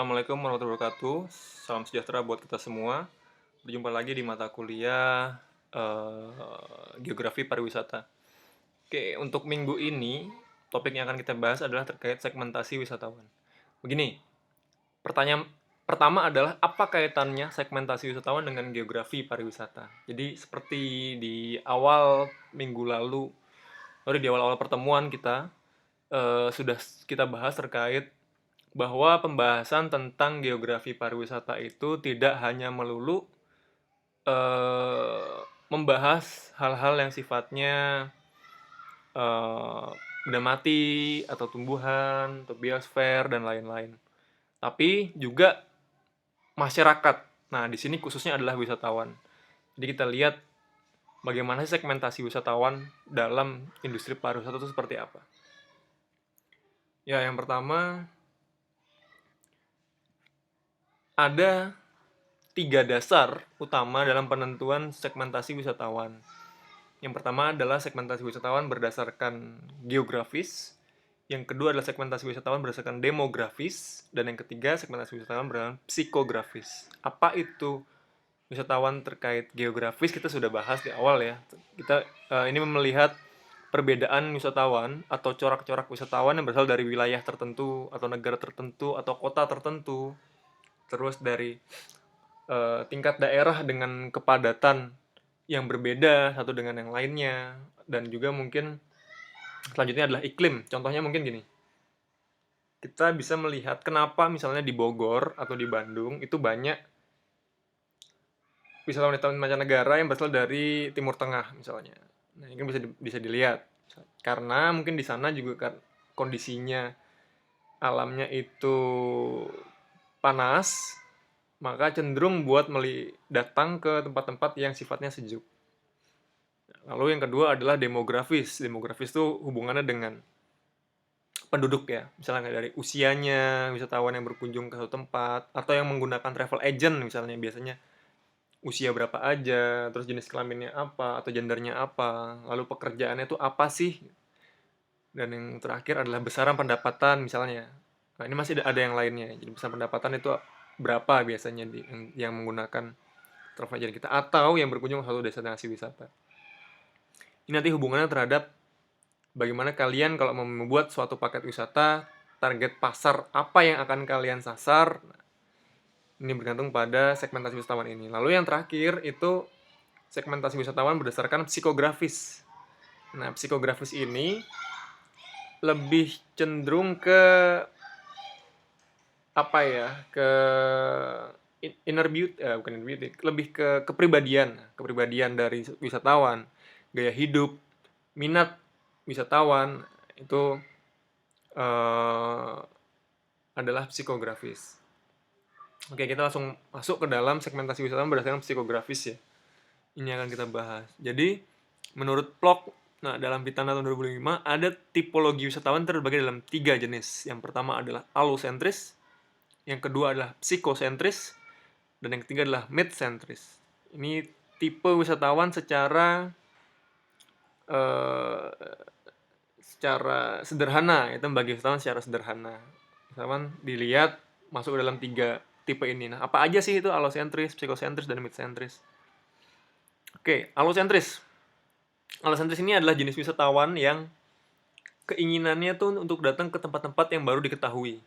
Assalamualaikum warahmatullahi wabarakatuh. Salam sejahtera buat kita semua. Berjumpa lagi di mata kuliah Geografi Pariwisata. Oke, untuk minggu ini topik yang akan kita bahas adalah terkait segmentasi wisatawan. Begini, pertanyaan pertama adalah apa kaitannya segmentasi wisatawan dengan geografi pariwisata? Jadi seperti di awal minggu lalu, di awal-awal pertemuan kita sudah kita bahas terkait bahwa pembahasan tentang geografi pariwisata itu tidak hanya melulu membahas hal-hal yang sifatnya eh, benda mati atau tumbuhan atau biosfer dan lain-lain, tapi juga masyarakat. Nah, di sini khususnya adalah wisatawan. Jadi kita lihat bagaimana segmentasi wisatawan dalam industri pariwisata itu seperti apa. Ya, yang pertama ada 3 dasar utama dalam penentuan segmentasi wisatawan. Yang pertama adalah segmentasi wisatawan berdasarkan geografis, yang kedua adalah segmentasi wisatawan berdasarkan demografis, dan yang ketiga segmentasi wisatawan berdasarkan psikografis. Apa itu wisatawan terkait geografis? Kita sudah bahas di awal ya. Kita ini melihat perbedaan wisatawan atau corak-corak wisatawan yang berasal dari wilayah tertentu atau negara tertentu atau kota tertentu. Terus dari tingkat daerah dengan kepadatan yang berbeda satu dengan yang lainnya, dan juga mungkin selanjutnya adalah iklim. Contohnya mungkin gini, kita bisa melihat kenapa misalnya di Bogor atau di Bandung itu banyak wisatawan-wisatawan mancanegara yang berasal dari Timur Tengah misalnya. Nah, ini kan bisa dilihat karena mungkin di sana juga kan kondisinya alamnya itu panas, maka cenderung buat datang ke tempat-tempat yang sifatnya sejuk. Lalu yang kedua adalah demografis. Demografis itu hubungannya dengan penduduk ya. Misalnya dari usianya, wisatawan yang berkunjung ke satu tempat, atau yang menggunakan travel agent misalnya, biasanya usia berapa aja, terus jenis kelaminnya apa, atau gendernya apa, lalu pekerjaannya itu apa sih. Dan yang terakhir adalah besaran pendapatan misalnya. Nah, ini masih ada yang lainnya. Jadi besaran pendapatan itu berapa biasanya yang menggunakan travel agent kita, atau yang berkunjung ke satu destinasi wisata. Ini nanti hubungannya terhadap bagaimana kalian kalau mau membuat suatu paket wisata, target pasar apa yang akan kalian sasar. Ini bergantung pada segmentasi wisatawan ini. Lalu yang terakhir itu segmentasi wisatawan berdasarkan psikografis. Nah, psikografis ini lebih cenderung ke apa ya? Ke inner beauty, bukan inner beauty, lebih ke kepribadian dari wisatawan, gaya hidup, minat wisatawan itu adalah psikografis. Oke, kita langsung masuk ke dalam segmentasi wisatawan berdasarkan psikografis ya. Ini akan kita bahas. Jadi, menurut Plok, nah dalam Pitana tahun 2005, ada tipologi wisatawan terbagi dalam 3 jenis. Yang pertama adalah alosentris, yang kedua adalah psikosentris, dan yang ketiga adalah midsentris. Ini tipe wisatawan secara sederhana, itu membagi wisatawan secara sederhana. Wisatawan dilihat masuk ke dalam 3 tipe ini. Nah, apa aja sih itu alosentris, psikosentris, dan midsentris? Oke, alosentris. Alosentris ini adalah jenis wisatawan yang keinginannya tuh untuk datang ke tempat-tempat yang baru diketahui.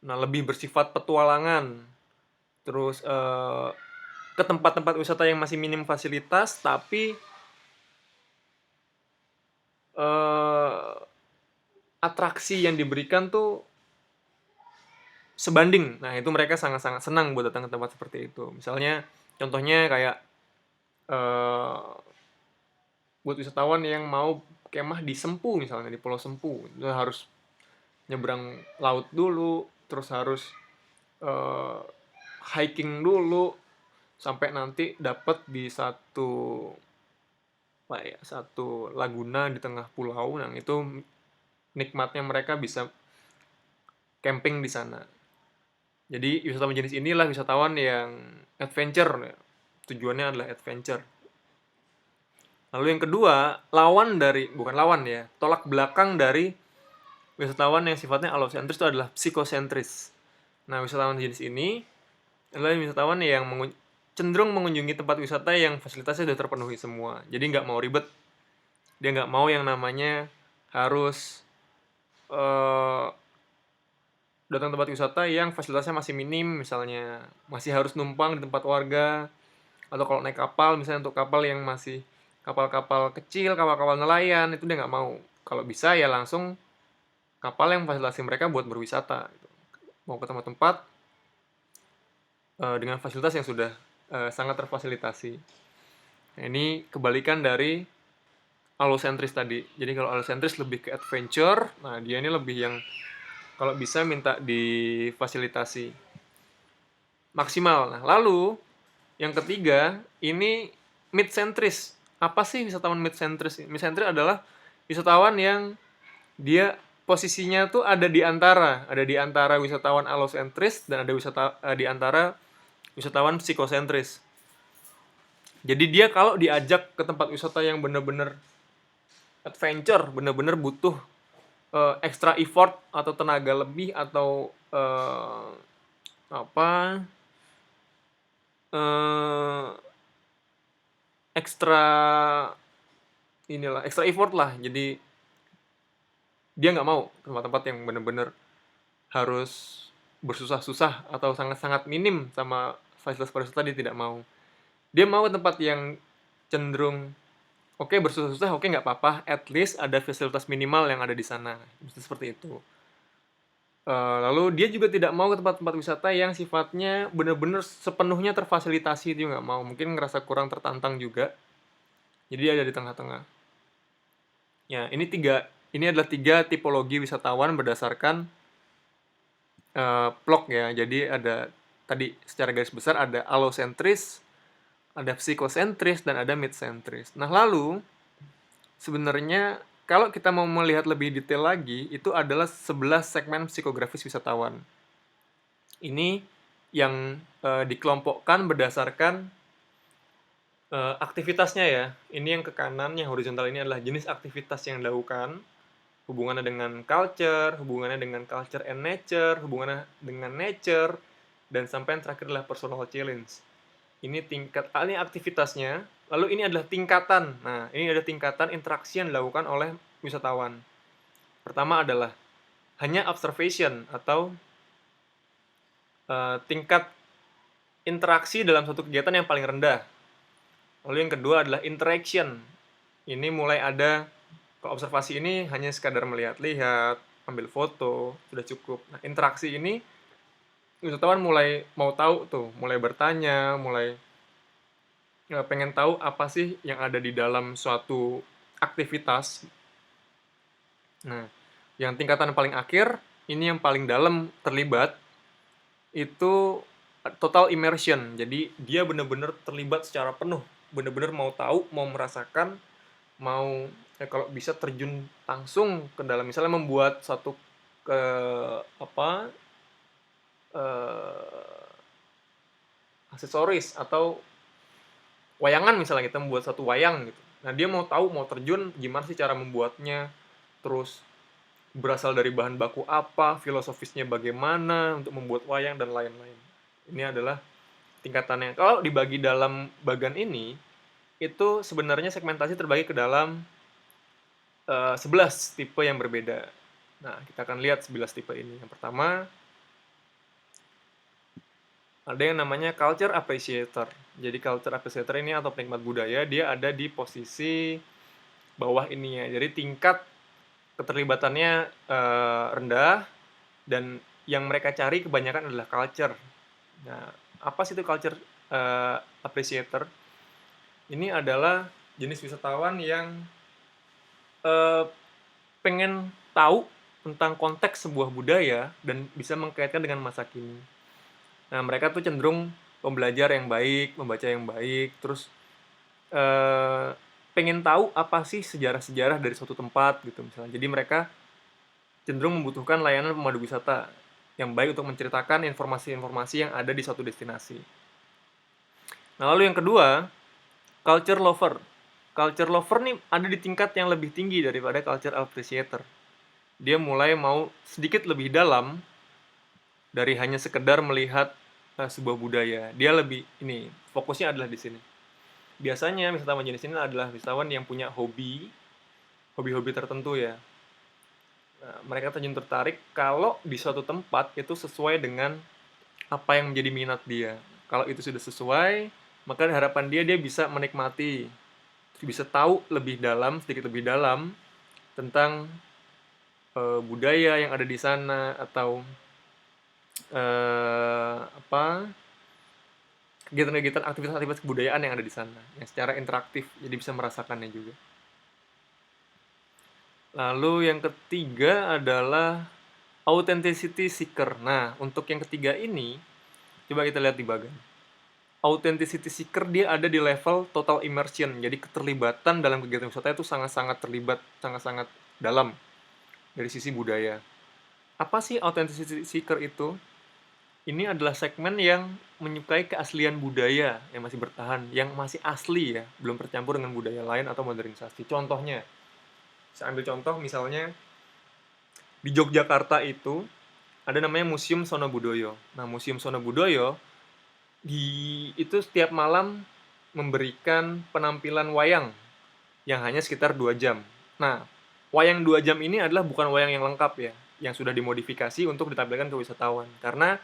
Nah, lebih bersifat petualangan. Terus ke tempat-tempat wisata yang masih minim fasilitas, tapi atraksi yang diberikan tuh sebanding. Nah, itu mereka sangat-sangat senang buat datang ke tempat seperti itu. Misalnya, contohnya kayak buat wisatawan yang mau kemah di Sempu misalnya, di Pulau Sempu, itu harus nyebrang laut dulu, terus harus hiking dulu sampai nanti dapat di satu laguna di tengah pulau. Nah, itu nikmatnya mereka bisa camping di sana. Jadi wisatawan jenis inilah wisatawan yang adventure, tujuannya adalah adventure. Lalu yang kedua, bukan lawan ya, tolak belakang dari wisatawan yang sifatnya alosentris itu adalah psikosentris. Nah, wisatawan jenis ini adalah wisatawan yang cenderung mengunjungi tempat wisata yang fasilitasnya sudah terpenuhi semua. Jadi nggak mau ribet. Dia nggak mau yang namanya harus eh, datang tempat wisata yang fasilitasnya masih minim, misalnya masih harus numpang di tempat warga, atau kalau naik kapal, misalnya untuk kapal yang masih kapal-kapal kecil, kapal-kapal nelayan, itu dia nggak mau. Kalau bisa ya langsung kapal yang fasilitasi mereka buat berwisata, gitu. Mau ke tempat-tempat dengan fasilitas yang sudah sangat terfasilitasi. Nah, ini kebalikan dari allosentris tadi. Jadi kalau allosentris lebih ke adventure, nah dia ini lebih yang kalau bisa minta difasilitasi maksimal. Nah, lalu yang ketiga ini mid-centris. Apa sih wisatawan mid-centris? Mid-centris adalah wisatawan yang dia posisinya tuh ada di antara wisatawan allosentris dan ada di antara wisatawan psikosentris. Jadi dia kalau diajak ke tempat wisata yang benar-benar adventure, benar-benar butuh extra effort atau tenaga lebih atau apa eh, ekstra extra effort lah. Jadi dia nggak mau ke tempat-tempat yang benar-benar harus bersusah-susah atau sangat-sangat minim sama fasilitas dia tidak mau. Dia mau ke tempat yang cenderung oke, bersusah-susah, oke, nggak apa-apa, at least ada fasilitas minimal yang ada di sana. Seperti itu. Lalu dia juga tidak mau ke tempat-tempat wisata yang sifatnya benar-benar sepenuhnya terfasilitasi, dia nggak mau. Mungkin ngerasa kurang tertantang juga. Jadi dia ada di tengah-tengah. Ya, ini adalah 3 tipologi wisatawan berdasarkan plok ya. Jadi ada tadi secara garis besar ada allosentris, ada psikosentris, dan ada midsentris. Nah, lalu sebenarnya kalau kita mau melihat lebih detail lagi, itu adalah 11 segmen psikografis wisatawan. Ini yang dikelompokkan berdasarkan aktivitasnya ya. Ini yang ke kanan, yang horizontal ini adalah jenis aktivitas yang dilakukan, hubungannya dengan culture and nature, hubungannya dengan nature, dan sampai yang terakhir adalah personal challenge. Ini ini aktivitasnya, lalu ini adalah tingkatan. Nah, ini ada tingkatan interaksi yang dilakukan oleh wisatawan. Pertama adalah hanya observation atau tingkat interaksi dalam suatu kegiatan yang paling rendah. Lalu yang kedua adalah interaction. Ini mulai ada, kalau observasi ini hanya sekadar melihat-lihat, ambil foto, sudah cukup. Nah, interaksi ini wisatawan mulai mau tahu tuh, mulai bertanya, mulai pengen tahu apa sih yang ada di dalam suatu aktivitas. Nah, yang tingkatan paling akhir, ini yang paling dalam terlibat, itu total immersion. Jadi dia benar-benar terlibat secara penuh, benar-benar mau tahu, mau merasakan, mau kalau bisa terjun langsung ke dalam, misalnya membuat satu ke apa aksesoris atau wayangan, misalnya kita membuat satu wayang gitu. Nah, dia mau tahu, mau terjun gimana sih cara membuatnya, terus berasal dari bahan baku apa, filosofisnya bagaimana untuk membuat wayang dan lain-lain. Ini adalah tingkatannya. Kalau dibagi dalam bagian ini, itu sebenarnya segmentasi terbagi ke dalam 11 tipe yang berbeda. Nah, kita akan lihat 11 tipe ini. Yang pertama, ada yang namanya culture appreciator. Jadi culture appreciator ini atau penikmat budaya, dia ada di posisi bawah ini ya. Jadi tingkat keterlibatannya rendah, dan yang mereka cari kebanyakan adalah culture. Nah, apa sih itu culture appreciator? Ini adalah jenis wisatawan yang pengen tahu tentang konteks sebuah budaya dan bisa mengkaitkan dengan masa kini. Nah, mereka tuh cenderung pembelajar yang baik, membaca yang baik, terus pengen tahu apa sih sejarah-sejarah dari suatu tempat gitu misalnya. Jadi mereka cenderung membutuhkan layanan pemandu wisata yang baik untuk menceritakan informasi-informasi yang ada di suatu destinasi. Nah, lalu yang kedua, culture lover. Culture lover nih ada di tingkat yang lebih tinggi daripada culture appreciator. Dia mulai mau sedikit lebih dalam dari hanya sekedar melihat sebuah budaya. Dia lebih ini fokusnya adalah di sini. Biasanya wisatawan jenis ini adalah wisatawan yang punya hobi-hobi tertentu ya. Nah, mereka tertarik kalau di suatu tempat itu sesuai dengan apa yang menjadi minat dia. Kalau itu sudah sesuai, maka harapan dia bisa menikmati, bisa tahu lebih dalam, sedikit lebih dalam tentang budaya yang ada di sana atau apa kegiatan-kegiatan aktivitas-aktivitas kebudayaan yang ada di sana yang secara interaktif, jadi bisa merasakannya juga. Lalu yang ketiga adalah authenticity seeker. Nah, untuk yang ketiga ini coba kita lihat di bagian authenticity seeker, dia ada di level total immersion. Jadi keterlibatan dalam kegiatan wisata itu sangat-sangat terlibat, sangat-sangat dalam dari sisi budaya. Apa sih authenticity seeker itu? Ini adalah segmen yang menyukai keaslian budaya yang masih bertahan, yang masih asli ya, belum tercampur dengan budaya lain atau modernisasi. Contohnya, saya ambil contoh misalnya di Yogyakarta itu ada namanya Museum Sono Budoyo. Nah, Museum Sono Budoyo itu setiap malam memberikan penampilan wayang yang hanya sekitar 2 jam. Nah, wayang 2 jam ini adalah bukan wayang yang lengkap ya, yang sudah dimodifikasi untuk ditampilkan ke wisatawan. Karena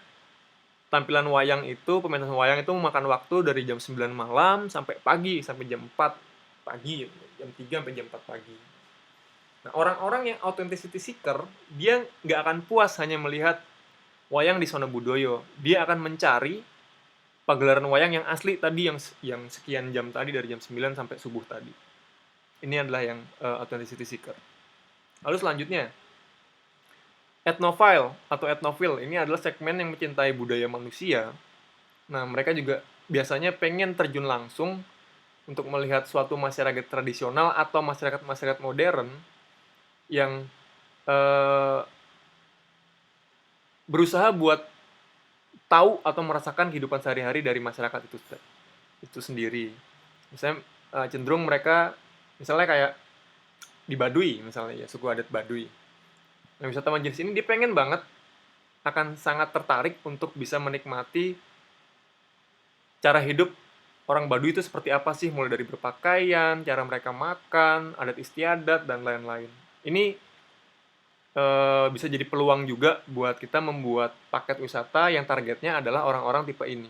tampilan wayang itu, pementasan wayang itu memakan waktu dari jam 9 malam sampai pagi, sampai jam 4 pagi, jam 3 sampai jam 4 pagi. Nah, orang-orang yang authenticity seeker, dia nggak akan puas hanya melihat wayang di Sono Budoyo. Dia akan mencari pagelaran wayang yang asli tadi, yang sekian jam tadi, dari jam 9 sampai subuh tadi. Ini adalah yang authenticity seeker. Lalu selanjutnya, etnophile atau etnofil. Ini adalah segmen yang mencintai budaya manusia. Nah, mereka juga biasanya pengen terjun langsung untuk melihat suatu masyarakat tradisional atau masyarakat-masyarakat modern yang berusaha buat tahu atau merasakan kehidupan sehari-hari dari masyarakat itu sendiri. Misalnya cenderung mereka, misalnya kayak di Baduy misalnya ya, suku adat Baduy. Nah, wisatawan jenis ini dia pengen banget, akan sangat tertarik untuk bisa menikmati cara hidup orang Baduy itu seperti apa sih, mulai dari berpakaian, cara mereka makan, adat istiadat, dan lain-lain. Ini bisa jadi peluang juga buat kita membuat paket wisata yang targetnya adalah orang-orang tipe ini.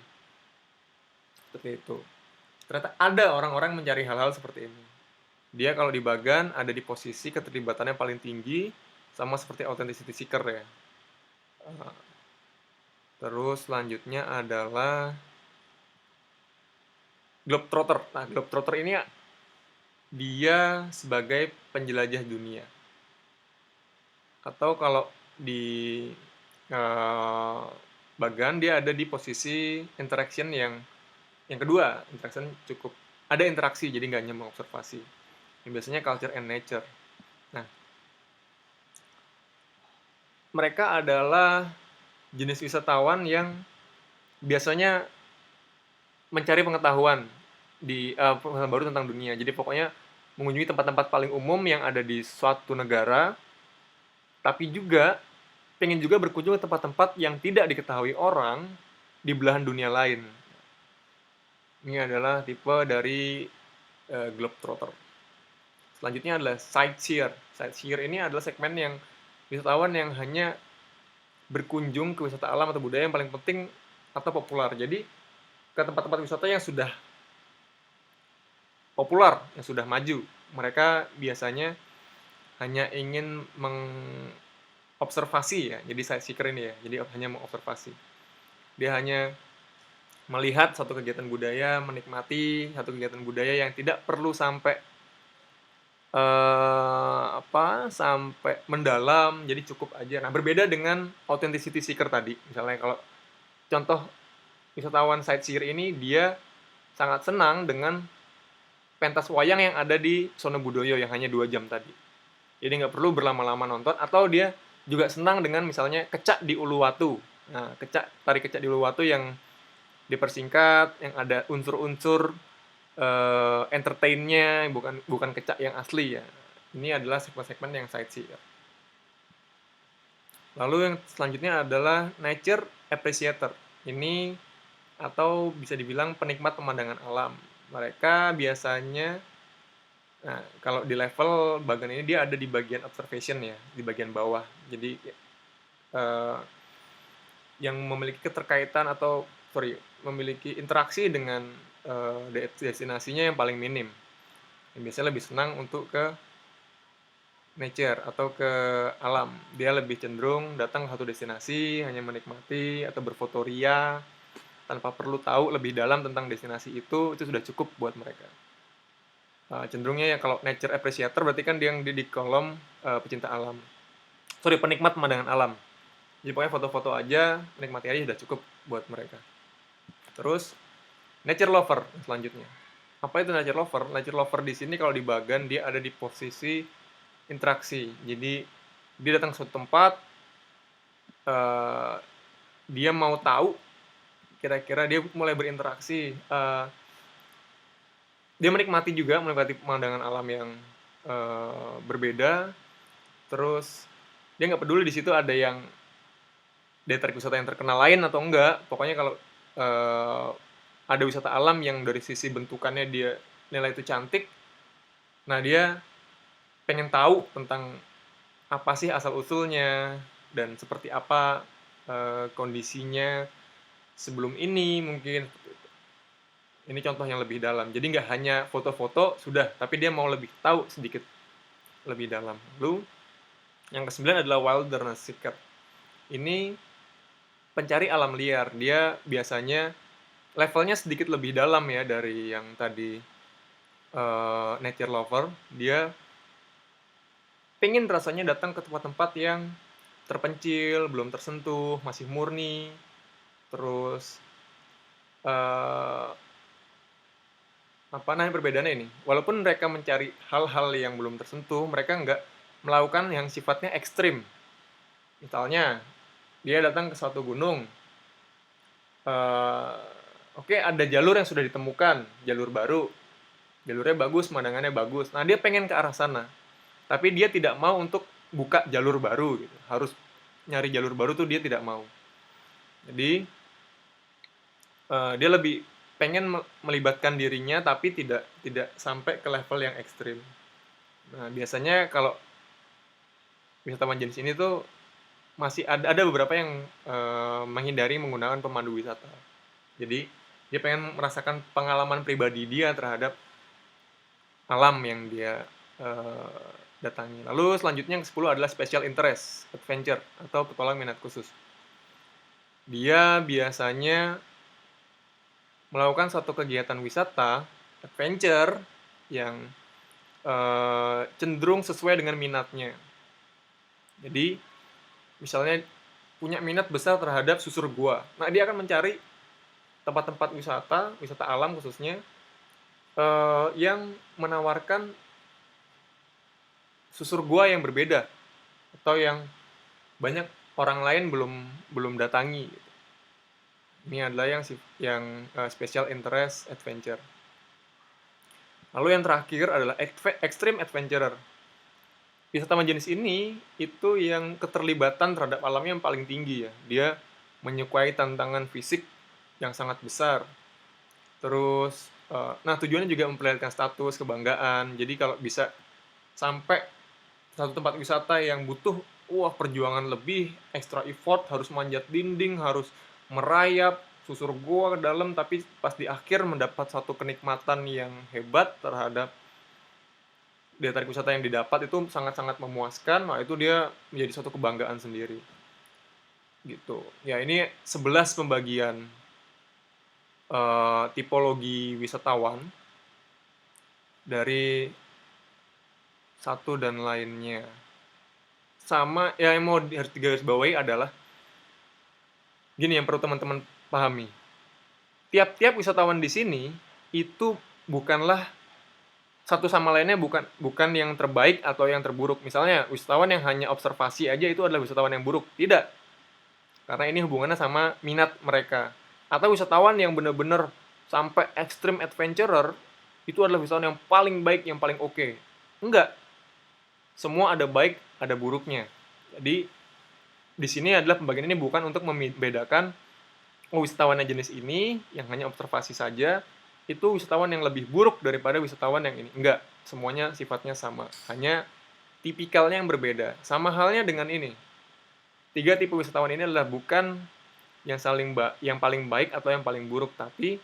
Seperti itu. Ternyata ada orang-orang mencari hal-hal seperti ini. Dia kalau di Bagan ada di posisi keterlibatannya paling tinggi, sama seperti authenticity seeker ya. Terus selanjutnya adalah Globetrotter. Nah, Globetrotter ini dia sebagai penjelajah dunia. Atau kalau di Bagan dia ada di posisi interaction yang kedua. Interaction cukup ada interaksi, jadi nggak hanya mengobservasi. Yang biasanya culture and nature. Nah, mereka adalah jenis wisatawan yang biasanya mencari pengetahuan pengetahuan baru tentang dunia. Jadi pokoknya mengunjungi tempat-tempat paling umum yang ada di suatu negara, tapi juga pengen juga berkunjung ke tempat-tempat yang tidak diketahui orang di belahan dunia lain. Ini adalah tipe dari Globetrotter. Selanjutnya adalah sightseer. Sightseer ini adalah segmen yang wisatawan yang hanya berkunjung ke wisata alam atau budaya yang paling penting atau populer. Jadi ke tempat-tempat wisata yang sudah populer, yang sudah maju. Mereka biasanya hanya ingin mengobservasi ya. Jadi sightseer ini ya. Jadi hanya mengobservasi. Dia hanya melihat satu kegiatan budaya, menikmati satu kegiatan budaya yang tidak perlu sampai sampai mendalam, jadi cukup aja. Nah, berbeda dengan authenticity seeker tadi. Misalnya kalau contoh wisatawan sightseer ini, dia sangat senang dengan pentas wayang yang ada di Sono Budoyo yang hanya 2 jam tadi. Jadi nggak perlu berlama-lama nonton, atau dia juga senang dengan misalnya kecak di Uluwatu. Nah, tari kecak di Uluwatu yang dipersingkat, yang ada unsur-unsur entertainnya, bukan kecak yang asli ya. Ini adalah segmen-segmen yang sightseer. Lalu yang selanjutnya adalah nature appreciator. Ini atau bisa dibilang penikmat pemandangan alam. Mereka biasanya, nah kalau di level bagian ini dia ada di bagian observation ya, di bagian bawah. Jadi eh, yang memiliki keterkaitan atau memiliki interaksi dengan destinasinya yang paling minim. Yang biasanya lebih senang untuk ke nature atau ke alam. Dia lebih cenderung datang ke satu destinasi hanya menikmati atau berfotoria tanpa perlu tahu lebih dalam tentang destinasi itu sudah cukup buat mereka. Cenderungnya ya kalau nature appreciator berarti kan dia yang di kolom pecinta alam. Penikmat pemandangan alam. Jadi pokoknya foto-foto aja, menikmati aja sudah cukup buat mereka. Terus nature lover selanjutnya. Apa itu nature lover? Nature lover di sini kalau di bagan dia ada di posisi interaksi. Jadi dia datang ke suatu tempat, dia mau tahu kira-kira dia mulai berinteraksi. Dia menikmati pemandangan alam yang berbeda. Terus dia nggak peduli di situ ada yang daya wisata yang terkenal lain atau enggak. Pokoknya kalau ada wisata alam yang dari sisi bentukannya dia nilai itu cantik, nah dia pengen tahu tentang apa sih asal usulnya dan seperti apa kondisinya sebelum ini mungkin. Ini contoh yang lebih dalam. Jadi nggak hanya foto-foto sudah, tapi dia mau lebih tahu sedikit lebih dalam. Lalu yang ke-9 adalah wilderness seeker. Ini pencari alam liar. Dia biasanya levelnya sedikit lebih dalam ya dari yang tadi nature lover. Dia pengen rasanya datang ke tempat-tempat yang terpencil, belum tersentuh, masih murni. Terus apa namanya perbedaannya ini? Walaupun mereka mencari hal-hal yang belum tersentuh, mereka nggak melakukan yang sifatnya ekstrim. Misalnya, dia datang ke suatu gunung, oke, ada jalur yang sudah ditemukan, jalur baru, jalurnya bagus, pemandangannya bagus. Nah, dia pengen ke arah sana, tapi dia tidak mau untuk buka jalur baru, gitu. Harus nyari jalur baru tuh dia tidak mau. Jadi, dia lebih pengen melibatkan dirinya, tapi tidak sampai ke level yang ekstrim. Nah, biasanya kalau wisatawan jenis ini tuh masih ada beberapa yang menghindari menggunakan pemandu wisata. Jadi dia pengen merasakan pengalaman pribadi dia terhadap alam yang dia datangi. Lalu selanjutnya yang ke-10 adalah special interest adventure atau petualang minat khusus. Dia biasanya melakukan suatu kegiatan wisata adventure yang cenderung sesuai dengan minatnya. Jadi misalnya punya minat besar terhadap susur gua. Nah, dia akan mencari tempat-tempat wisata alam khususnya, yang menawarkan susur gua yang berbeda atau yang banyak orang lain belum datangi. Ini adalah yang special interest adventure. Lalu yang terakhir adalah extreme adventurer. Wisatawan jenis ini itu yang keterlibatan terhadap alamnya yang paling tinggi ya. Dia menyukai tantangan fisik yang sangat besar. Terus, nah tujuannya juga memperlihatkan status, kebanggaan. Jadi kalau bisa sampai satu tempat wisata yang butuh perjuangan lebih, extra effort, harus manjat dinding, harus merayap, susur gua ke dalam, tapi pas di akhir mendapat satu kenikmatan yang hebat terhadap daya tarik wisata yang didapat itu sangat-sangat memuaskan. Nah, itu dia menjadi suatu kebanggaan sendiri. Gitu. Ya, ini 11 pembagian tipologi wisatawan dari satu dan lainnya. Sama ya, yang mau harus digarisbawahi adalah gini yang perlu teman-teman pahami. Tiap-tiap wisatawan di sini itu bukanlah satu sama lainnya bukan yang terbaik atau yang terburuk. Misalnya wisatawan yang hanya observasi aja itu adalah wisatawan yang buruk. Tidak. Karena ini hubungannya sama minat mereka. Atau wisatawan yang benar-benar sampai extreme adventurer itu adalah wisatawan yang paling baik, yang paling oke. Enggak. Semua ada baik, ada buruknya. Jadi di sini adalah pembagian ini bukan untuk membedakan, oh wisatawan yang jenis ini, yang hanya observasi saja, itu wisatawan yang lebih buruk daripada wisatawan yang ini. Enggak, semuanya sifatnya sama. Hanya tipikalnya yang berbeda. Sama halnya dengan ini. 3 tipe wisatawan ini adalah bukan yang paling baik atau yang paling buruk, tapi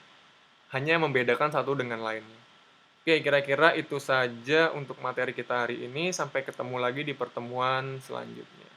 hanya membedakan satu dengan lainnya. Oke, kira-kira itu saja untuk materi kita hari ini. Sampai ketemu lagi di pertemuan selanjutnya.